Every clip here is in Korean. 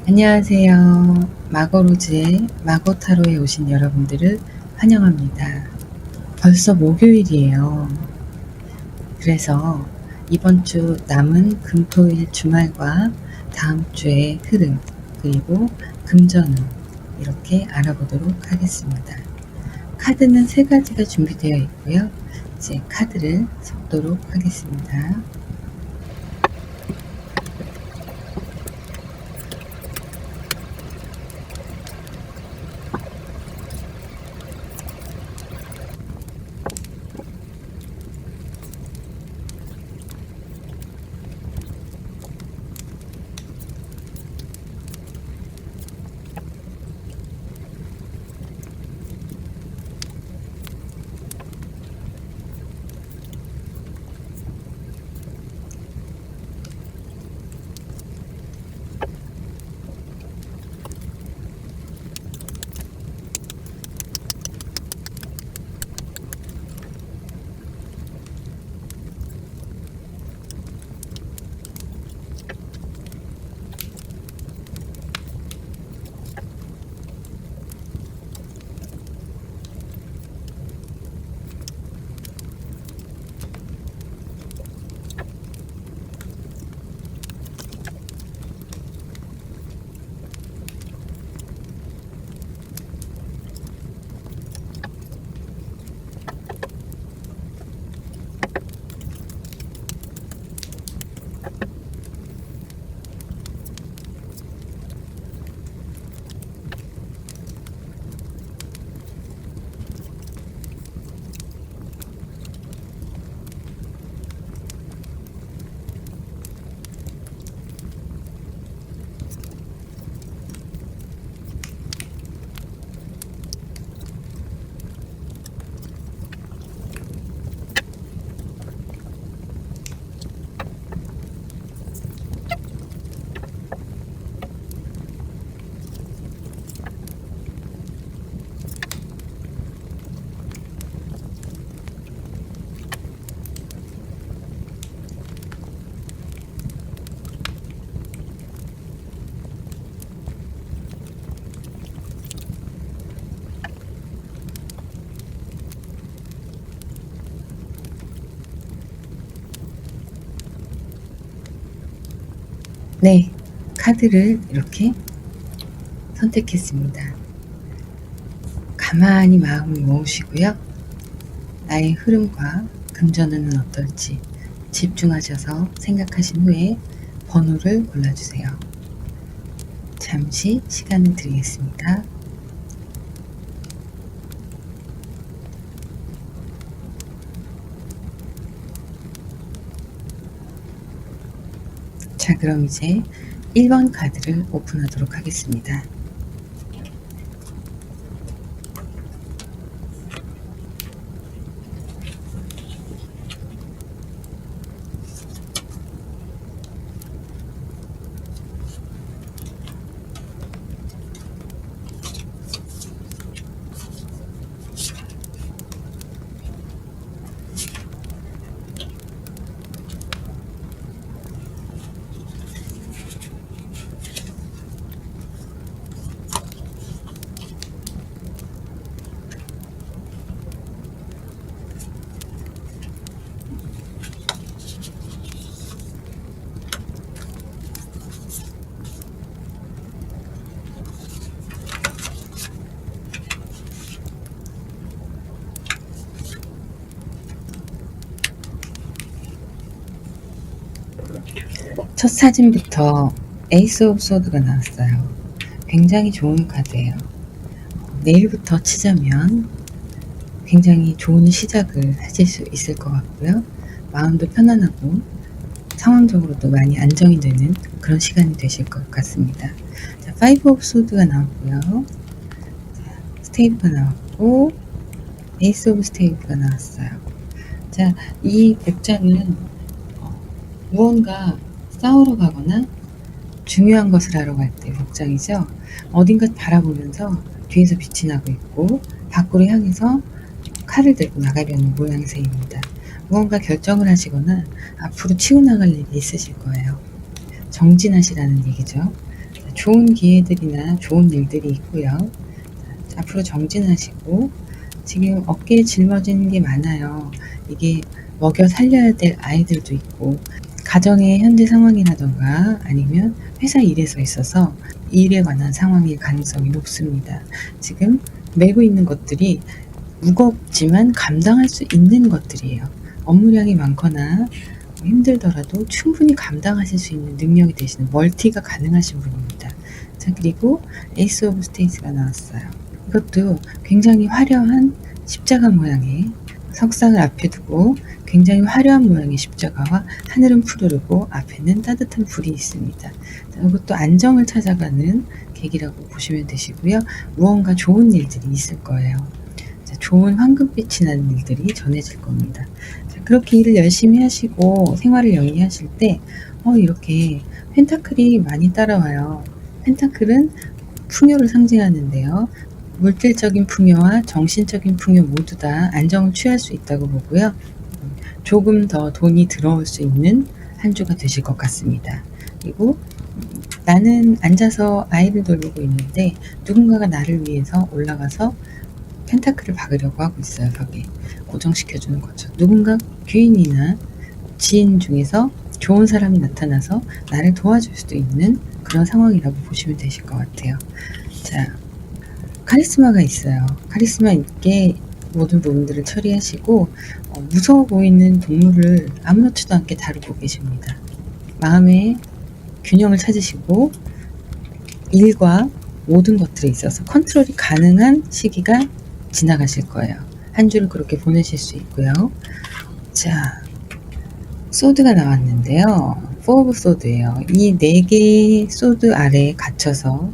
안녕하세요. 마거로즈의 마고타로에 오신 여러분들을 환영합니다. 벌써 목요일이에요. 그래서 이번 주 남은 금토일 주말과 다음 주의 흐름, 그리고 금전운 이렇게 알아보도록 하겠습니다. 카드는 3가지가 준비되어 있고요. 이제 카드를 섞도록 하겠습니다. 네, 카드를 이렇게 선택했습니다. 가만히 마음을 모으시고요. 나의 흐름과 금전운은 어떨지 집중하셔서 생각하신 후에 번호를 골라주세요. 잠시 시간을 드리겠습니다. 자, 그럼 이제 1번 카드를 오픈하도록 하겠습니다. 첫 사진부터 에이스 오브 소드가 나왔어요. 굉장히 좋은 카드예요. 내일부터 치자면 굉장히 좋은 시작을 하실 수 있을 것 같고요. 마음도 편안하고 상황적으로도 많이 안정이 되는 그런 시간이 되실 것 같습니다. 자, 5 오브 소드가 나왔고요. 스테이브가 나왔고 에이스 오브 스테이브가 나왔어요. 자, 이 복장은 무언가 싸우러 가거나 중요한 것을 하러 갈 때 복장이죠. 어딘가 바라보면서 뒤에서 빛이 나고 있고 밖으로 향해서 칼을 들고 나가려는 모양새입니다. 무언가 결정을 하시거나 앞으로 치고 나갈 일이 있으실 거예요. 정진하시라는 얘기죠. 좋은 기회들이나 좋은 일들이 있고요. 앞으로 정진하시고 지금 어깨에 짊어지는 게 많아요. 이게 먹여 살려야 될 아이들도 있고 가정의 현재 상황이라던가 아니면 회사 일에서 있어서 일에 관한 상황일 가능성이 높습니다. 지금 메고 있는 것들이 무겁지만 감당할 수 있는 것들이에요. 업무량이 많거나 힘들더라도 충분히 감당하실 수 있는 능력이 되시는 멀티가 가능하신 분입니다. 자, 그리고 에이스 오브 스테이츠가 나왔어요. 이것도 굉장히 화려한 십자가 모양의 석상을 앞에 두고 굉장히 화려한 모양의 십자가와 하늘은 푸르르고 앞에는 따뜻한 불이 있습니다. 자, 이것도 안정을 찾아가는 계기라고 보시면 되시고요. 무언가 좋은 일들이 있을 거예요. 자, 좋은 황금빛이 나는 일들이 전해질 겁니다. 자, 그렇게 일을 열심히 하시고 생활을 영위하실 때 이렇게 펜타클이 많이 따라와요. 펜타클은 풍요를 상징하는데요. 물질적인 풍요와 정신적인 풍요 모두 다 안정을 취할 수 있다고 보고요. 조금 더 돈이 들어올 수 있는 한 주가 되실 것 같습니다. 그리고 나는 앉아서 아이를 돌보고 있는데 누군가가 나를 위해서 올라가서 펜타클을 박으려고 하고 있어요. 벽에 고정시켜주는 거죠. 누군가 귀인이나 지인 중에서 좋은 사람이 나타나서 나를 도와줄 수도 있는 그런 상황이라고 보시면 되실 것 같아요. 자, 카리스마가 있어요. 카리스마 있게 모든 부분들을 처리하시고 무서워 보이는 동물을 아무렇지도 않게 다루고 계십니다. 마음의 균형을 찾으시고 일과 모든 것들에 있어서 컨트롤이 가능한 시기가 지나가실 거예요. 한 주를 그렇게 보내실 수 있고요. 자, 소드가 나왔는데요. 4 오브 소드예요. 이 4개의 소드 아래에 갇혀서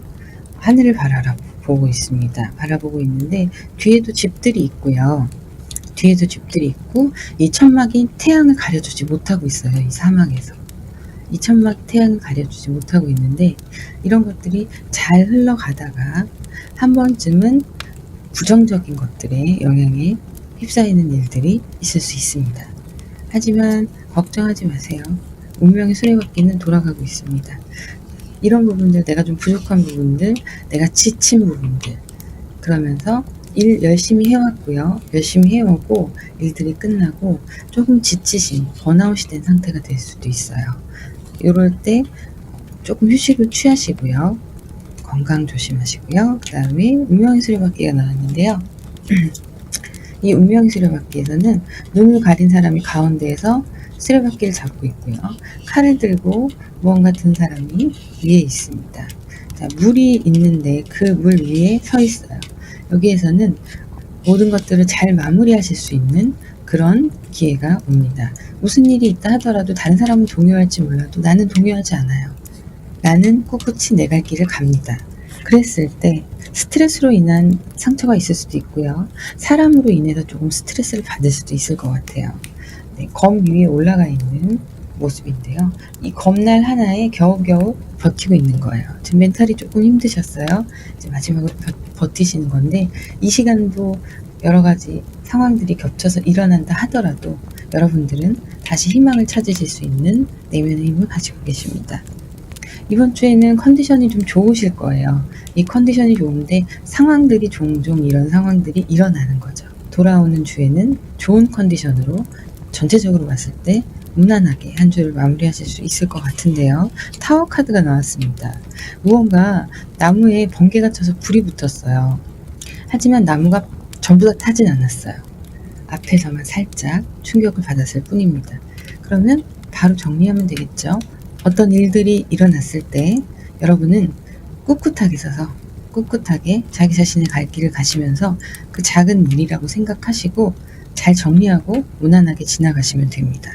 하늘을 바라보고 있습니다. 바라보고 있는데 뒤에도 집들이 있고요. 뒤에도 집들이 있고 이 천막이 태양을 가려주지 못하고 있어요. 이 사막에서. 이 천막이 태양을 가려주지 못하고 있는데 이런 것들이 잘 흘러가다가 한 번쯤은 부정적인 것들의 영향에 휩싸이는 일들이 있을 수 있습니다. 하지만 걱정하지 마세요. 운명의 수레바퀴는 돌아가고 있습니다. 이런 부분들, 내가 좀 부족한 부분들, 내가 지친 부분들, 그러면서 일 열심히 해왔고요. 열심히 해오고 일들이 끝나고 조금 지치신 번아웃이 된 상태가 될 수도 있어요. 이럴 때 조금 휴식을 취하시고요. 건강 조심하시고요. 그 다음에 운명의 수레바퀴가 나왔는데요. 이 운명의 수레바퀴에서는 눈을 가린 사람이 가운데에서 수레바퀴를 잡고 있고요. 칼을 들고 무언가 든 사람이 위에 있습니다. 자, 물이 있는데 그 물 위에 서 있어요. 여기에서는 모든 것들을 잘 마무리하실 수 있는 그런 기회가 옵니다. 무슨 일이 있다 하더라도 다른 사람은 동요할지 몰라도 나는 동요하지 않아요. 나는 꿋꿋이 내 갈 길을 갑니다. 그랬을 때 스트레스로 인한 상처가 있을 수도 있고요. 사람으로 인해서 조금 스트레스를 받을 수도 있을 것 같아요. 네, 검 위에 올라가 있는 모습인데요. 이 검날 하나에 겨우겨우 버티고 있는 거예요. 지금 멘탈이 조금 힘드셨어요. 이제 마지막으로 버티시는 건데 이 시간도 여러 가지 상황들이 겹쳐서 일어난다 하더라도 여러분들은 다시 희망을 찾으실 수 있는 내면의 힘을 가지고 계십니다. 이번 주에는 컨디션이 좀 좋으실 거예요. 이 컨디션이 좋은데 상황들이 종종 이런 상황들이 일어나는 거죠. 돌아오는 주에는 좋은 컨디션으로 전체적으로 봤을 때 무난하게 한 주를 마무리하실 수 있을 것 같은데요. 타워 카드가 나왔습니다. 무언가 나무에 번개가 쳐서 불이 붙었어요. 하지만 나무가 전부 다 타진 않았어요. 앞에서만 살짝 충격을 받았을 뿐입니다. 그러면 바로 정리하면 되겠죠. 어떤 일들이 일어났을 때 여러분은 꿋꿋하게 서서 꿋꿋하게 자기 자신의 갈 길을 가시면서 그 작은 일이라고 생각하시고 잘 정리하고 무난하게 지나가시면 됩니다.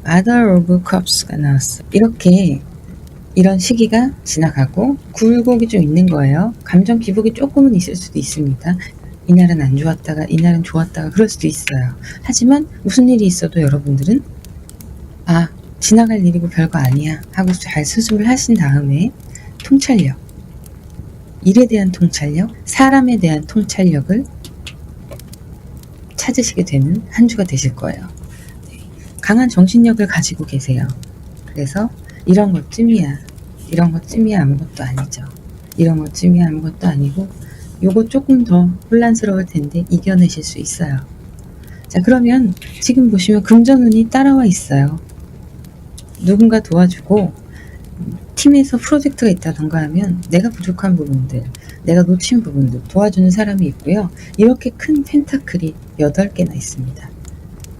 Mother of Cups가 나왔어요. 이렇게 이런 시기가 지나가고 굴곡이 좀 있는 거예요. 감정 기복이 조금은 있을 수도 있습니다. 이날은 안 좋았다가 이날은 좋았다가 그럴 수도 있어요. 하지만 무슨 일이 있어도 여러분들은 지나갈 일이고 별거 아니야 하고 잘 수습을 하신 다음에 통찰력, 일에 대한 통찰력, 사람에 대한 통찰력을 찾으시게 되는 한 주가 되실 거예요. 강한 정신력을 가지고 계세요. 그래서 이런 것쯤이야. 이런 것쯤이 아무것도 아니죠. 이런 것쯤이 아무것도 아니고 요거 조금 더 혼란스러울 텐데 이겨내실 수 있어요. 자, 그러면 지금 보시면 금전운이 따라와 있어요. 누군가 도와주고 팀에서 프로젝트가 있다던가 하면 내가 부족한 부분들, 내가 놓친 부분들 도와주는 사람이 있고요. 이렇게 큰 펜타클이 8개나 있습니다.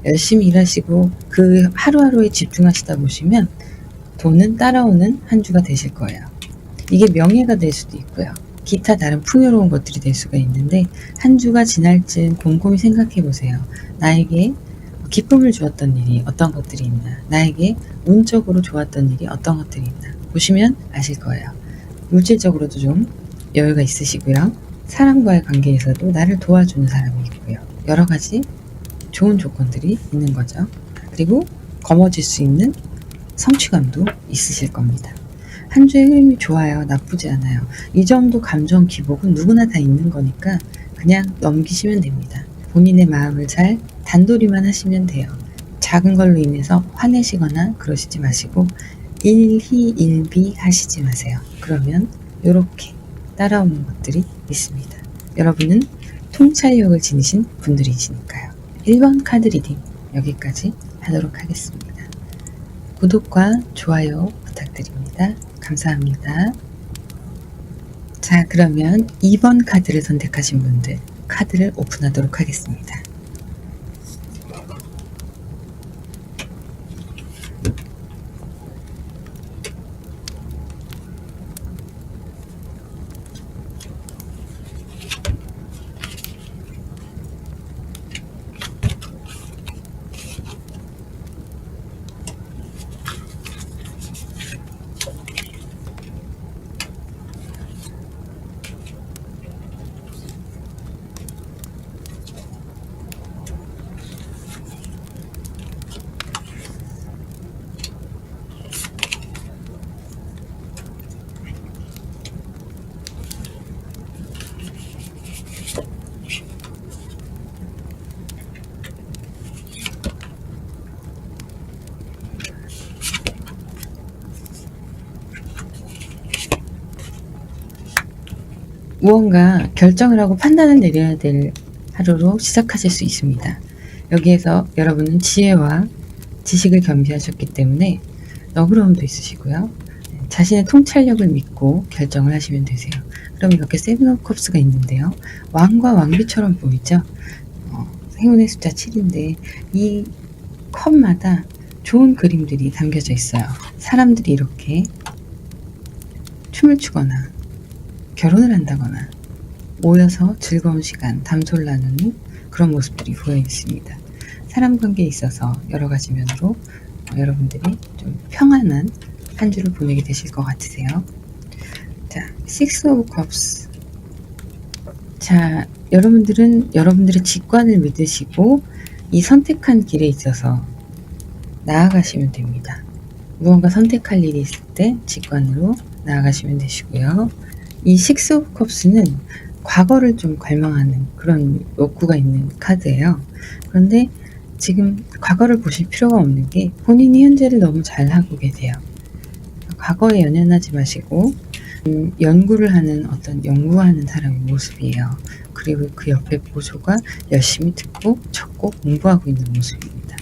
열심히 일하시고 그 하루하루에 집중하시다 보시면 돈은 따라오는 한 주가 되실 거예요. 이게 명예가 될 수도 있고요. 기타 다른 풍요로운 것들이 될 수가 있는데 한 주가 지날 쯤 곰곰이 생각해 보세요. 나에게 기쁨을 주었던 일이 어떤 것들이 있나, 나에게 운적으로 좋았던 일이 어떤 것들이 있나 보시면 아실 거예요. 물질적으로도 좀 여유가 있으시고요. 사람과의 관계에서도 나를 도와주는 사람이 있고요. 여러 가지 좋은 조건들이 있는 거죠. 그리고 거머쥘 수 있는 성취감도 있으실 겁니다. 한 주의 흐름이 좋아요. 나쁘지 않아요. 이 정도 감정 기복은 누구나 다 있는 거니까 그냥 넘기시면 됩니다. 본인의 마음을 잘 단도리만 하시면 돼요. 작은 걸로 인해서 화내시거나 그러시지 마시고 일희일비 하시지 마세요. 그러면 이렇게 따라오는 것들이 있습니다. 여러분은 통찰력을 지니신 분들이시니까요. 1번 카드 리딩 여기까지 하도록 하겠습니다. 구독과 좋아요 부탁드립니다. 감사합니다. 자, 그러면 2번 카드를 선택하신 분들 카드를 오픈하도록 하겠습니다. 무언가 결정을 하고 판단을 내려야 될 하루로 시작하실 수 있습니다. 여기에서 여러분은 지혜와 지식을 겸비하셨기 때문에 너그러움도 있으시고요. 자신의 통찰력을 믿고 결정을 하시면 되세요. 그럼 이렇게 세븐 오브 컵스가 있는데요. 왕과 왕비처럼 보이죠? 행운의 숫자 7인데 이 컵마다 좋은 그림들이 담겨져 있어요. 사람들이 이렇게 춤을 추거나 결혼을 한다거나 모여서 즐거운 시간, 담소를 나누는 그런 모습들이 보여 있습니다. 사람 관계에 있어서 여러 가지 면으로 여러분들이 좀 평안한 한 주를 보내게 되실 것 같으세요. 자, 식스 오브 컵스. 자, 여러분들은 여러분들의 직관을 믿으시고 이 선택한 길에 있어서 나아가시면 됩니다. 무언가 선택할 일이 있을 때 직관으로 나아가시면 되시고요. 이 식스 오브 컵스는 과거를 좀 갈망하는 그런 욕구가 있는 카드예요. 그런데 지금 과거를 보실 필요가 없는 게 본인이 현재를 너무 잘하고 계세요. 과거에 연연하지 마시고 연구를 하는 어떤 연구하는 사람의 모습이에요. 그리고 그 옆에 보조가 열심히 듣고 적고 공부하고 있는 모습입니다.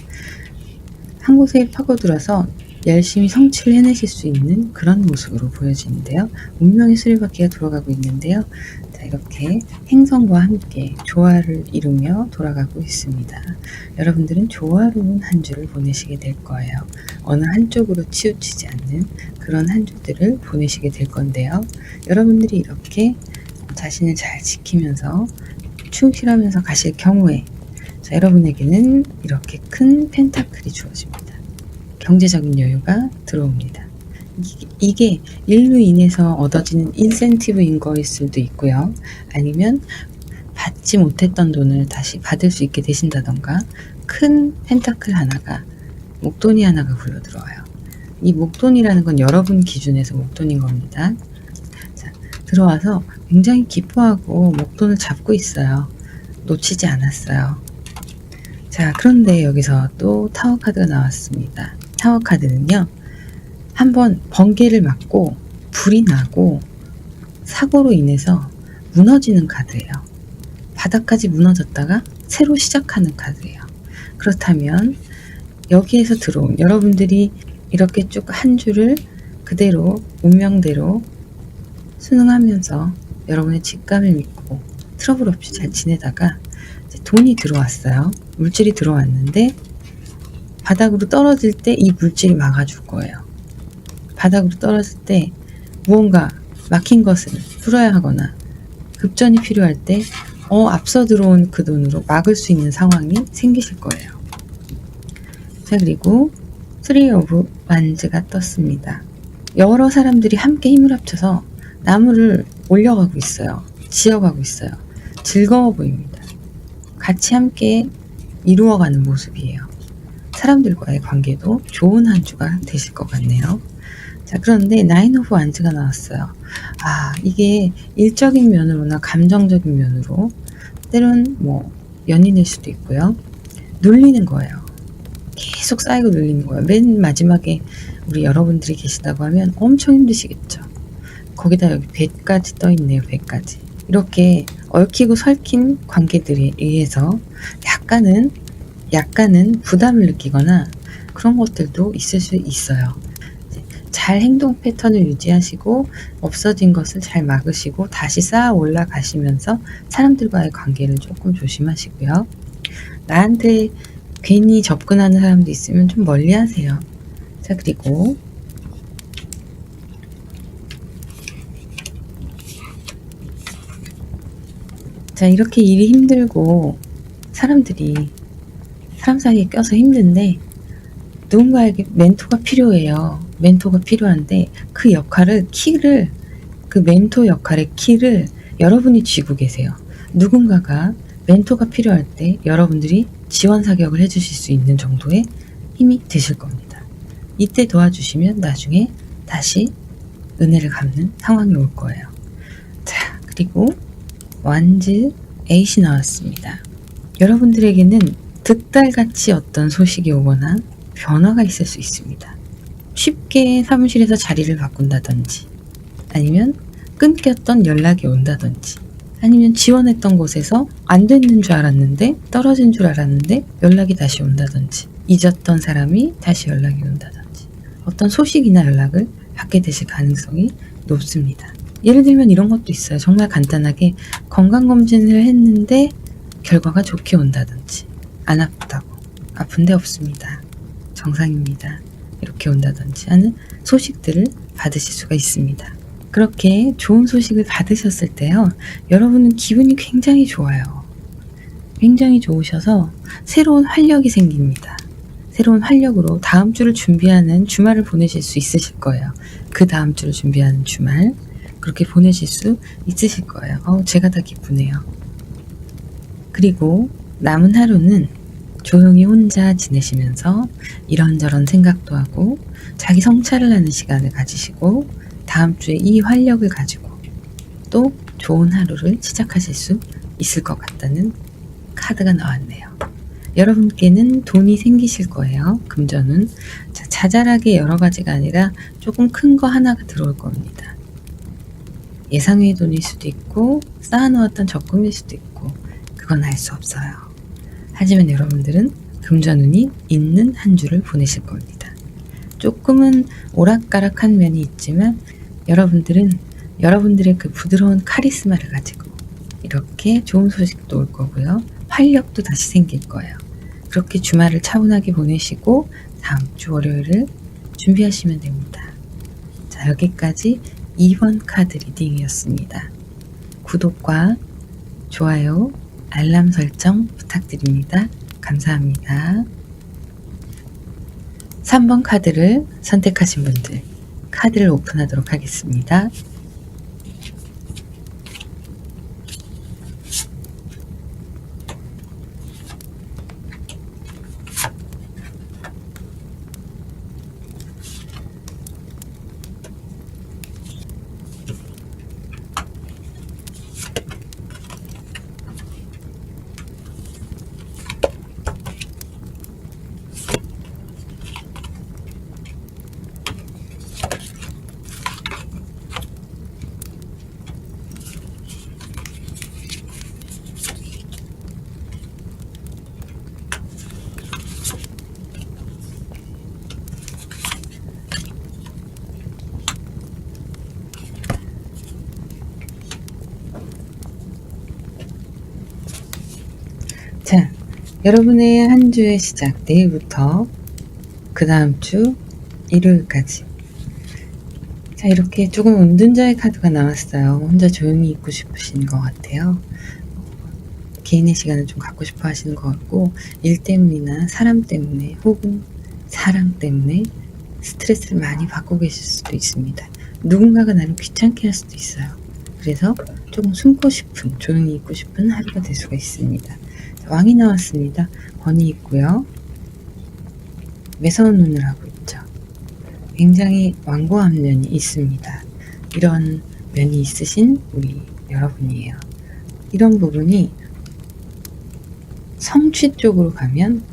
한 곳에 파고들어서 열심히 성취를 해내실 수 있는 그런 모습으로 보여지는데요. 운명의 수레바퀴가 돌아가고 있는데요. 자, 이렇게 행성과 함께 조화를 이루며 돌아가고 있습니다. 여러분들은 조화로운 한 주를 보내시게 될 거예요. 어느 한쪽으로 치우치지 않는 그런 한 주들을 보내시게 될 건데요. 여러분들이 이렇게 자신을 잘 지키면서 충실하면서 가실 경우에 자, 여러분에게는 이렇게 큰 펜타클이 주어집니다. 경제적인 여유가 들어옵니다. 이게 일로 인해서 얻어지는 인센티브인 거일 수도 있고요. 아니면 받지 못했던 돈을 다시 받을 수 있게 되신다던가 큰 펜타클 하나가 목돈이 하나가 굴러들어와요. 이 목돈이라는 건 여러분 기준에서 목돈인 겁니다. 자, 들어와서 굉장히 기뻐하고 목돈을 잡고 있어요. 놓치지 않았어요. 자, 그런데 여기서 또 타워 카드가 나왔습니다. 타워 카드는요, 한번 번개를 맞고 불이 나고 사고로 인해서 무너지는 카드예요. 바닥까지 무너졌다가 새로 시작하는 카드예요. 그렇다면 여기에서 들어온 여러분들이 이렇게 쭉 한 주를 그대로 운명대로 순응하면서 여러분의 직감을 믿고 트러블 없이 잘 지내다가 이제 돈이 들어왔어요. 물질이 들어왔는데 바닥으로 떨어질 때 이 물질이 막아줄 거예요. 바닥으로 떨어질 때 무언가 막힌 것을 풀어야 하거나 급전이 필요할 때 앞서 들어온 그 돈으로 막을 수 있는 상황이 생기실 거예요. 자, 그리고 3 of Wands가 떴습니다. 여러 사람들이 함께 힘을 합쳐서 나무를 올려가고 있어요. 지어가고 있어요. 즐거워 보입니다. 같이 함께 이루어가는 모습이에요. 사람들과의 관계도 좋은 한 주가 되실 것 같네요. 자, 그런데 9 of Wands가 나왔어요. 이게 일적인 면으로나 감정적인 면으로 때론 연인일 수도 있고요. 눌리는 거예요. 계속 쌓이고 눌리는 거예요. 맨 마지막에 우리 여러분들이 계시다고 하면 엄청 힘드시겠죠. 거기다 여기 배까지 떠있네요. 배까지. 이렇게 얽히고 설킨 관계들에 의해서 약간은 부담을 느끼거나 그런 것들도 있을 수 있어요. 잘 행동 패턴을 유지하시고 없어진 것을 잘 막으시고 다시 쌓아 올라가시면서 사람들과의 관계를 조금 조심하시고요. 나한테 괜히 접근하는 사람도 있으면 좀 멀리 하세요. 자, 그리고 자, 이렇게 일이 힘들고 사람들이 사람 사이에 껴서 힘든데 누군가에게 멘토가 필요해요. 멘토가 필요한데 그 멘토 역할의 키를 여러분이 쥐고 계세요. 누군가가 멘토가 필요할 때 여러분들이 지원 사격을 해주실 수 있는 정도의 힘이 되실 겁니다. 이때 도와주시면 나중에 다시 은혜를 갚는 상황이 올 거예요. 자, 그리고 완즈 8이 나왔습니다. 여러분들에게는 득달같이 어떤 소식이 오거나 변화가 있을 수 있습니다. 쉽게 사무실에서 자리를 바꾼다든지 아니면 끊겼던 연락이 온다든지 아니면 지원했던 곳에서 안 됐는 줄 알았는데 떨어진 줄 알았는데 연락이 다시 온다든지 잊었던 사람이 다시 연락이 온다든지 어떤 소식이나 연락을 받게 되실 가능성이 높습니다. 예를 들면 이런 것도 있어요. 정말 간단하게 건강검진을 했는데 결과가 좋게 온다든지 안 아프다고 아픈데 없습니다. 정상입니다. 이렇게 온다든지 하는 소식들을 받으실 수가 있습니다. 그렇게 좋은 소식을 받으셨을 때요. 여러분은 기분이 굉장히 좋아요. 굉장히 좋으셔서 새로운 활력이 생깁니다. 새로운 활력으로 다음 주를 준비하는 주말을 보내실 수 있으실 거예요. 그 다음 주를 준비하는 주말 그렇게 보내실 수 있으실 거예요. 제가 다 기쁘네요. 그리고 남은 하루는 조용히 혼자 지내시면서 이런저런 생각도 하고 자기 성찰을 하는 시간을 가지시고 다음 주에 이 활력을 가지고 또 좋은 하루를 시작하실 수 있을 것 같다는 카드가 나왔네요. 여러분께는 돈이 생기실 거예요. 금전은 자잘하게 여러 가지가 아니라 조금 큰 거 하나가 들어올 겁니다. 예상 외의 돈일 수도 있고 쌓아놓았던 적금일 수도 있고 그건 알 수 없어요. 하지만 여러분들은 금전운이 있는 한 주를 보내실 겁니다. 조금은 오락가락한 면이 있지만 여러분들은 여러분들의 그 부드러운 카리스마를 가지고 이렇게 좋은 소식도 올 거고요. 활력도 다시 생길 거예요. 그렇게 주말을 차분하게 보내시고 다음 주 월요일을 준비하시면 됩니다. 자, 여기까지 2번 카드 리딩이었습니다. 구독과 좋아요, 알람 설정 부탁드립니다. 감사합니다. 3번 카드를 선택하신 분들 카드를 오픈하도록 하겠습니다. 여러분의 한 주의 시작, 내일부터 그 다음 주 일요일까지. 자, 이렇게 조금 은둔자의 카드가 나왔어요. 혼자 조용히 있고 싶으신 것 같아요. 개인의 시간을 좀 갖고 싶어 하시는 것 같고, 일 때문이나 사람 때문에 혹은 사랑 때문에 스트레스를 많이 받고 계실 수도 있습니다. 누군가가 나를 귀찮게 할 수도 있어요. 그래서 조금 숨고 싶은, 조용히 있고 싶은 하루가 될 수가 있습니다. 왕이 나왔습니다. 권위 있고요. 매서운 눈을 하고 있죠. 굉장히 완고한 면이 있습니다. 이런 면이 있으신 우리 여러분이에요. 이런 부분이 성취 쪽으로 가면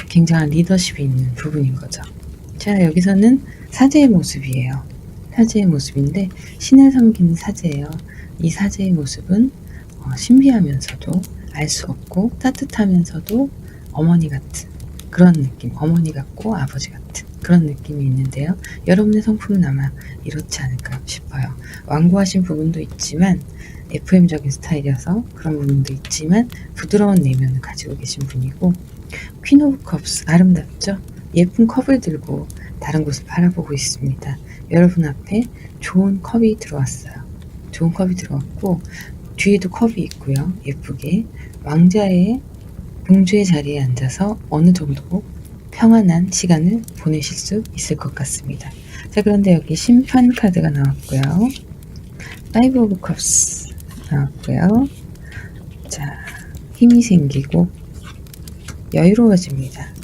굉장한 리더십이 있는 부분인 거죠. 자, 여기서는 사제의 모습이에요. 사제의 모습인데 신을 섬기는 사제예요. 이 사제의 모습은 신비하면서도 알 수 없고 따뜻하면서도 어머니 같은 그런 느낌, 어머니 같고 아버지 같은 그런 느낌이 있는데요. 여러분의 성품은 아마 이렇지 않을까 싶어요. 완고하신 부분도 있지만 FM적인 스타일이어서 그런 부분도 있지만 부드러운 내면을 가지고 계신 분이고, 퀸 오브 컵스, 아름답죠? 예쁜 컵을 들고 다른 곳을 바라보고 있습니다. 여러분 앞에 좋은 컵이 들어왔어요. 좋은 컵이 들어왔고 뒤에도 컵이 있고요. 예쁘게 왕자의 공주의 자리에 앉아서 어느 정도 평안한 시간을 보내실 수 있을 것 같습니다. 자, 그런데 여기 심판 카드가 나왔고요. 파이브 오브 컵스 나왔고요. 자, 힘이 생기고 여유로워집니다.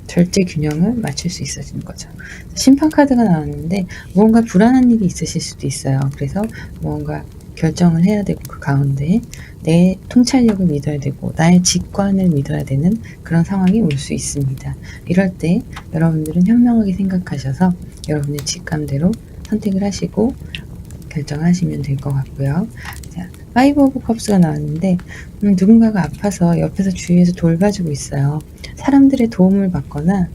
절제 균형을 맞출 수 있어지는 거죠. 심판 카드가 나왔는데 무언가 불안한 일이 있으실 수도 있어요. 그래서 무언가 결정을 해야 되고 그 가운데 내 통찰력을 믿어야 되고 나의 직관을 믿어야 되는 그런 상황이 올 수 있습니다. 이럴 때 여러분들은 현명하게 생각하셔서 여러분의 직감대로 선택을 하시고 결정하시면 될 것 같고요. 자, 파이브 오브 컵스가 나왔는데 누군가가 아파서 옆에서 주위에서 돌봐주고 있어요. 사람들의 도움을 받거나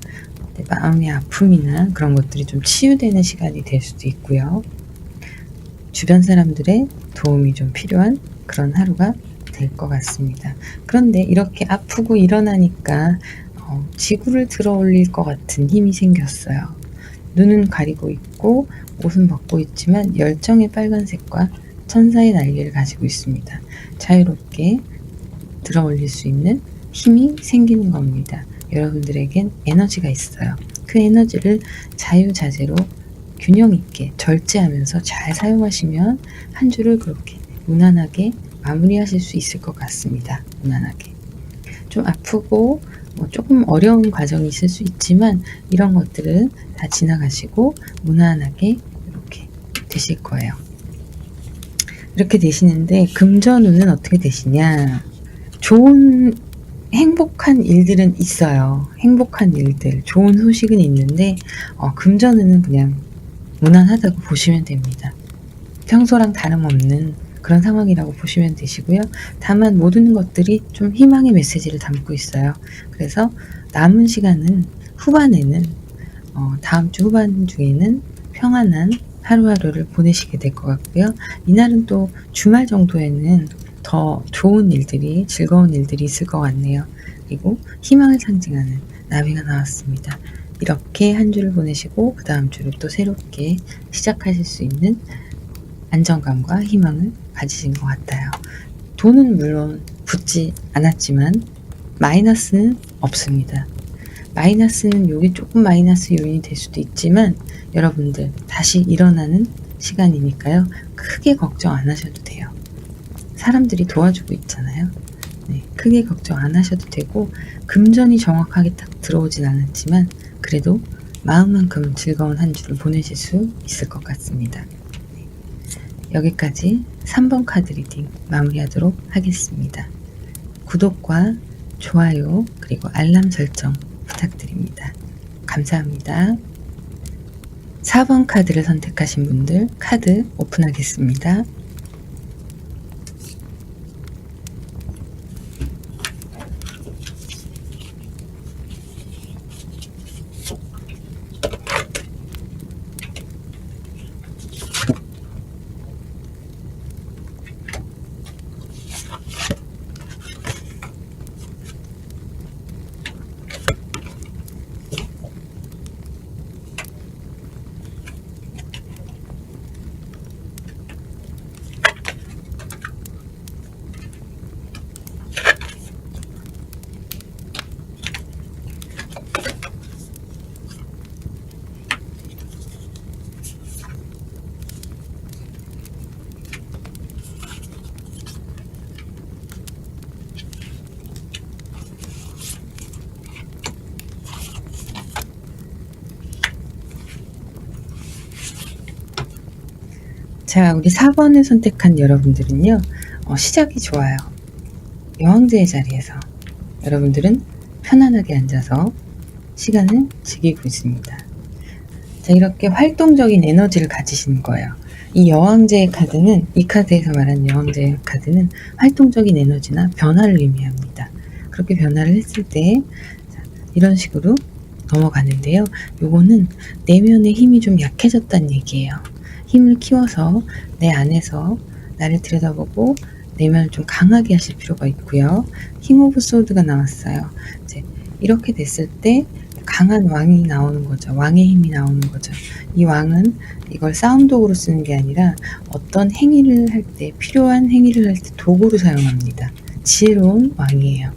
내 마음의 아픔이나 그런 것들이 좀 치유되는 시간이 될 수도 있고요. 주변 사람들의 도움이 좀 필요한 그런 하루가 될 것 같습니다. 그런데 이렇게 아프고 일어나니까 지구를 들어 올릴 것 같은 힘이 생겼어요. 눈은 가리고 있고 옷은 벗고 있지만 열정의 빨간색과 천사의 날개를 가지고 있습니다. 자유롭게 들어 올릴 수 있는 힘이 생기는 겁니다. 여러분들에겐 에너지가 있어요. 그 에너지를 자유자재로 균형 있게 절제하면서 잘 사용하시면 한 주를 그렇게 무난하게 마무리하실 수 있을 것 같습니다. 무난하게. 좀 아프고 조금 어려운 과정이 있을 수 있지만 이런 것들은 다 지나가시고 무난하게 이렇게 되실 거예요. 이렇게 되시는데 금전운은 어떻게 되시냐? 좋은 행복한 일들은 있어요. 행복한 일들, 좋은 소식은 있는데 금전운은 그냥 무난하다고 보시면 됩니다. 평소랑 다름없는 그런 상황이라고 보시면 되시고요. 다만 모든 것들이 좀 희망의 메시지를 담고 있어요. 그래서 남은 시간은 후반에는 다음 주 후반 중에는 평안한 하루하루를 보내시게 될 것 같고요. 이날은 또 주말 정도에는 더 좋은 일들이, 즐거운 일들이 있을 것 같네요. 그리고 희망을 상징하는 나비가 나왔습니다. 이렇게 한 주를 보내시고 그 다음 주를 또 새롭게 시작하실 수 있는 안정감과 희망을 가지신 것 같아요. 돈은 물론 붙지 않았지만 마이너스는 없습니다. 마이너스는 요게 조금 마이너스 요인이 될 수도 있지만 여러분들 다시 일어나는 시간이니까요. 크게 걱정 안 하셔도 돼요. 사람들이 도와주고 있잖아요. 네, 크게 걱정 안 하셔도 되고 금전이 정확하게 딱 들어오진 않았지만 그래도 마음만큼 즐거운 한 주를 보내실 수 있을 것 같습니다. 네, 여기까지 3번 카드 리딩 마무리하도록 하겠습니다. 구독과 좋아요 그리고 알람 설정 부탁드립니다. 감사합니다. 4번 카드를 선택하신 분들 카드 오픈하겠습니다. 자, 우리 4번을 선택한 여러분들은요, 시작이 좋아요. 여왕제의 자리에서 여러분들은 편안하게 앉아서 시간을 즐기고 있습니다. 자, 이렇게 활동적인 에너지를 가지시는 거예요. 이 여왕제의 카드는, 이 카드에서 말하는 여왕제의 카드는 활동적인 에너지나 변화를 의미합니다. 그렇게 변화를 했을 때 이런 식으로 넘어가는데요. 요거는 내면의 힘이 좀 약해졌다는 얘기예요. 힘을 키워서 내 안에서 나를 들여다보고 내면을 좀 강하게 하실 필요가 있고요. 킹 오브 소드가 나왔어요. 이제 이렇게 됐을 때 강한 왕이 나오는 거죠. 왕의 힘이 나오는 거죠. 이 왕은 이걸 싸움 도구로 쓰는 게 아니라 어떤 행위를 할 때, 필요한 행위를 할 때 도구로 사용합니다. 지혜로운 왕이에요.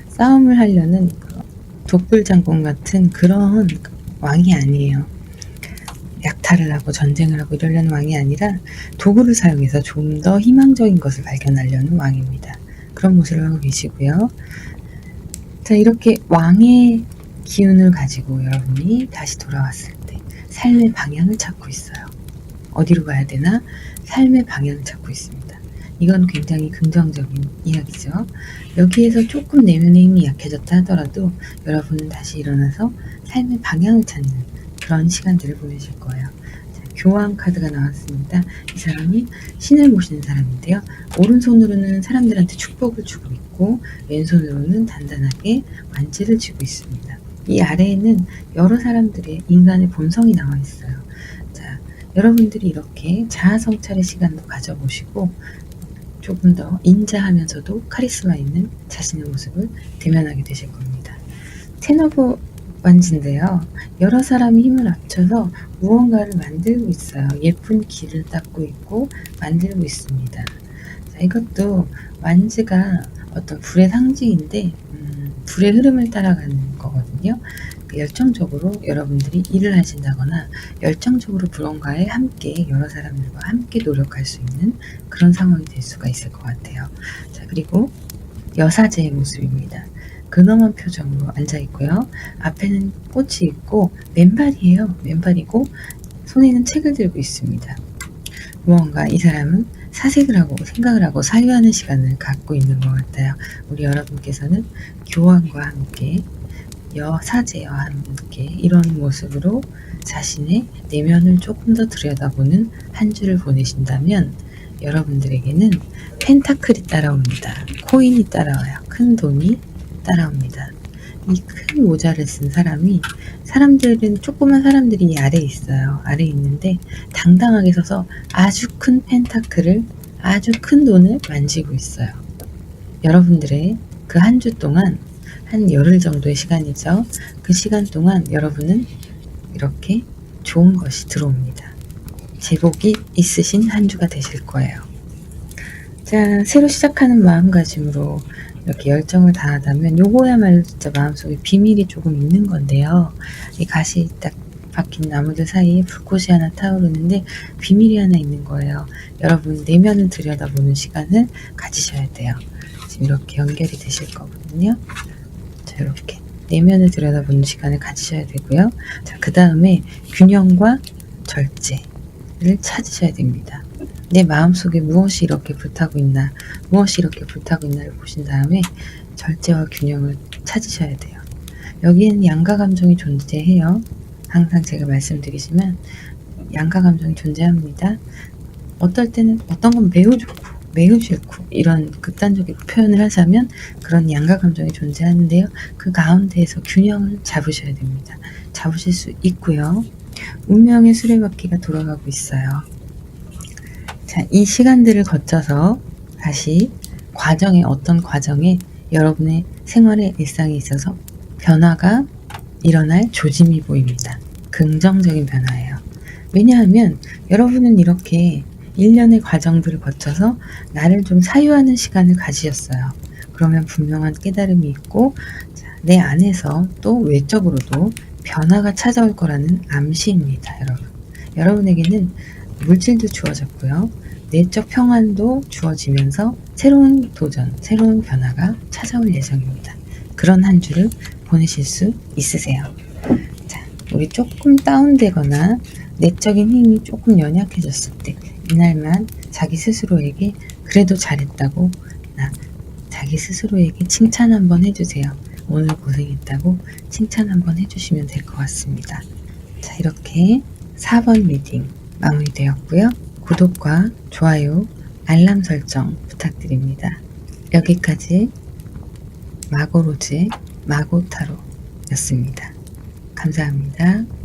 싸움을 하려는 독불장군 같은 그런 왕이 아니에요. 약탈을 하고 전쟁을 하고 이러려는 왕이 아니라 도구를 사용해서 좀 더 희망적인 것을 발견하려는 왕입니다. 그런 모습을 하고 계시고요. 자, 이렇게 왕의 기운을 가지고 여러분이 다시 돌아왔을 때 삶의 방향을 찾고 있어요. 어디로 가야 되나? 삶의 방향을 찾고 있습니다. 이건 굉장히 긍정적인 이야기죠. 여기에서 조금 내면의 힘이 약해졌다 하더라도 여러분은 다시 일어나서 삶의 방향을 찾는 그런 시간들을 보내실 거예요. 자, 교황 카드가 나왔습니다. 이 사람이 신을 모시는 사람인데요. 오른손으로는 사람들한테 축복을 주고 있고 왼손으로는 단단하게 완지를 쥐고 있습니다. 이 아래에는 여러 사람들의 인간의 본성이 나와 있어요. 자, 여러분들이 이렇게 자아 성찰의 시간도 가져보시고 조금 더 인자하면서도 카리스마 있는 자신의 모습을 대면하게 되실 겁니다. 텐 오브 완지인데요. 여러 사람이 힘을 합쳐서 무언가를 만들고 있어요. 예쁜 길을 닦고 있고 만들고 있습니다. 자, 이것도 완지가 어떤 불의 상징인데 불의 흐름을 따라가는 거거든요. 열정적으로 여러분들이 일을 하신다거나 열정적으로 무언가에 함께 여러 사람들과 함께 노력할 수 있는 그런 상황이 될 수가 있을 것 같아요. 자, 그리고 여사제의 모습입니다. 근엄한 표정으로 앉아있고요. 앞에는 꽃이 있고 맨발이에요. 맨발이고 손에는 책을 들고 있습니다. 무언가 이 사람은 사색을 하고 생각을 하고 사유하는 시간을 갖고 있는 것 같아요. 우리 여러분께서는 교황과 함께 여사제와 함께 이런 모습으로 자신의 내면을 조금 더 들여다보는 한 주를 보내신다면 여러분들에게는 펜타클이 따라옵니다. 코인이 따라와요. 큰 돈이 따라옵니다. 이 큰 모자를 쓴 사람이 사람들은 조그만 사람들이 이 아래에 있어요. 아래에 있는데 당당하게 서서 아주 큰 펜타클을 아주 큰 돈을 만지고 있어요. 여러분들의 그 한 주 동안 한 열흘 정도의 시간이죠. 그 시간 동안 여러분은 이렇게 좋은 것이 들어옵니다. 제복이 있으신 한 주가 되실 거예요. 자, 새로 시작하는 마음가짐으로 이렇게 열정을 다하다면 요거야말로 진짜 마음속에 비밀이 조금 있는 건데요. 이 가시 딱 박힌 나무들 사이에 불꽃이 하나 타오르는데 비밀이 하나 있는 거예요. 여러분 내면을 들여다보는 시간을 가지셔야 돼요. 지금 이렇게 연결이 되실 거거든요. 자, 이렇게 내면을 들여다보는 시간을 가지셔야 되고요. 자, 그 다음에 균형과 절제를 찾으셔야 됩니다. 내 마음속에 무엇이 이렇게 불타고 있나, 무엇이 이렇게 불타고 있나를 보신 다음에 절제와 균형을 찾으셔야 돼요. 여기에는 양가 감정이 존재해요. 항상 제가 말씀드리지만 양가 감정이 존재합니다. 어떨 때는 어떤 건 매우 좋고 매우 싫고 이런 극단적인 표현을 하자면 그런 양가 감정이 존재하는데요. 그 가운데에서 균형을 잡으셔야 됩니다. 잡으실 수 있고요. 운명의 수레바퀴가 돌아가고 있어요. 자, 이 시간들을 거쳐서 다시 어떤 과정에 여러분의 생활의 일상에 있어서 변화가 일어날 조짐이 보입니다. 긍정적인 변화예요. 왜냐하면 여러분은 이렇게 일련의 과정들을 거쳐서 나를 좀 사유하는 시간을 가지셨어요. 그러면 분명한 깨달음이 있고 내 안에서 또 외적으로도 변화가 찾아올 거라는 암시입니다. 여러분에게는 물질도 주어졌고요. 내적 평안도 주어지면서 새로운 도전, 새로운 변화가 찾아올 예정입니다. 그런 한 주를 보내실 수 있으세요. 자, 우리 조금 다운되거나 내적인 힘이 조금 연약해졌을 때 이날만 자기 스스로에게 그래도 잘했다고 자기 스스로에게 칭찬 한번 해주세요. 오늘 고생했다고 칭찬 한번 해주시면 될 것 같습니다. 자, 이렇게 4번 리딩 마무리되었고요. 구독과 좋아요, 알람 설정 부탁드립니다. 여기까지 마고로즈의 마고타로였습니다. 감사합니다.